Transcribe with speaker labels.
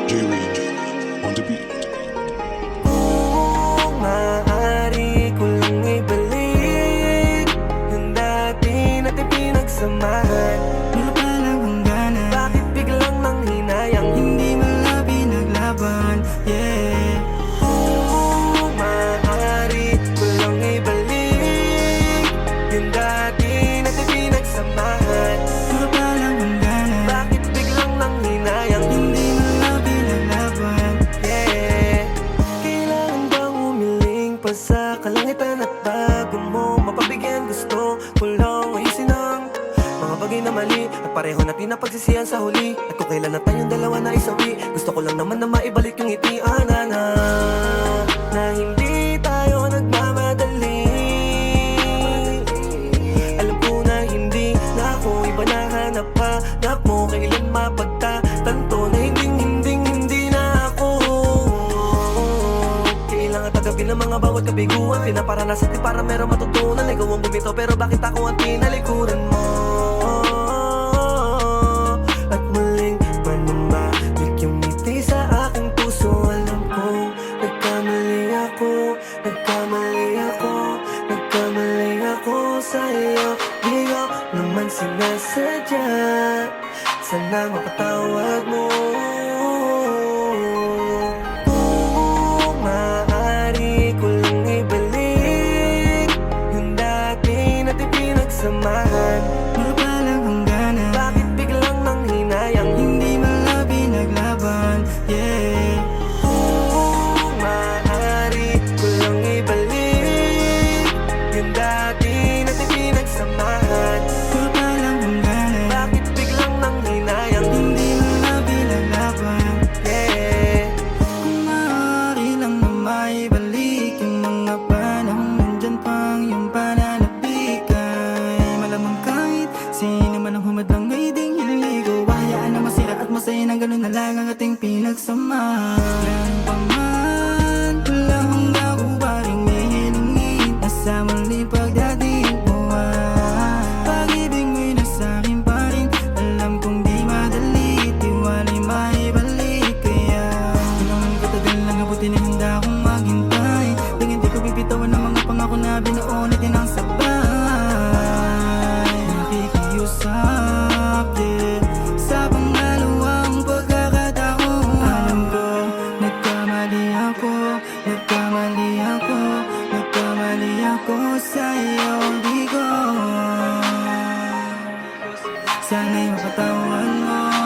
Speaker 1: J-Reed on the beat.
Speaker 2: Kung maaari ko lang ibalik yung dati natin pinagsamahan.
Speaker 3: Wala palang hangganan,
Speaker 2: Bakit biglang nang hinayang
Speaker 3: hindi mo na pinaglaban. Yeah.
Speaker 2: Kung maaari ko lang ibalik yung dati natin pinagsamahan.
Speaker 3: Wala palang hangganan,
Speaker 2: Bakit biglang nang hinayang
Speaker 3: hindi mo na pinaglaban.
Speaker 2: Yeah. Kailangan bang humiling pa sa kalangitan at bago mo mapabigyan? Gusto ko lang ayusin ang mga bagay na mali at pareho natin na pagsisihan sa huli. At kung kailan na tayong dalawa na isawi, gusto ko lang naman na maibalik yung ngitian na hindi tayo nagmamadali. Alam ko na hindi na ako iba na hanap mo. Kailan mapagtatanto na hindi na ako. Kailangan tagapin ng mga bawat kabiguan, pinaparanasan din para meron matutunan. Ikaw ang bumito pero bakit ako ang tinalikuran mo? At muling manumalik yung ngiti sa aking puso. Alam ko, nagkamali ako sa iyo. Di ko naman sinasadya, sana mapatawad mo. Kung maaari ko lang ibalik yung dati natin pinagsamahan.
Speaker 3: Wala palang hangganan,
Speaker 2: Bakit biglang nang hinayang
Speaker 3: hindi mo na pinaglaban. Yeah.
Speaker 2: Kung maaari ko lang ibalik yung dati natin pinagsamahan.
Speaker 3: Wala palang hangganan,
Speaker 2: Bakit biglang nang hinayang
Speaker 3: hindi mo na pinaglaban.
Speaker 2: Yeah.
Speaker 3: Kung maaari lang na maibalik yung mga panahong nandyan pang iyong pananabikay, malamang kahit sino man ang humadlang ay di nililigo. Hayaan na masira at masaya na ganun na lang ang ating pinagsamahan. Ganun pa man, wala hong ako pa rin hihilingin na sa muli pagdating mo. Pag-ibig mo'y nasa akin pa rin, alam kong di madali, tiwala'y maibalik. Kaya kung naman katagal lang abuti na handa akong maghintay, lang hindi ko bibitawan ng mga pangako na binuo natin ang sabay. Nakikiusap din sa pangalawang pagkakataon. Alam ko, nagkamali ako sa iyong bigo. Sana'y mapatawad mo.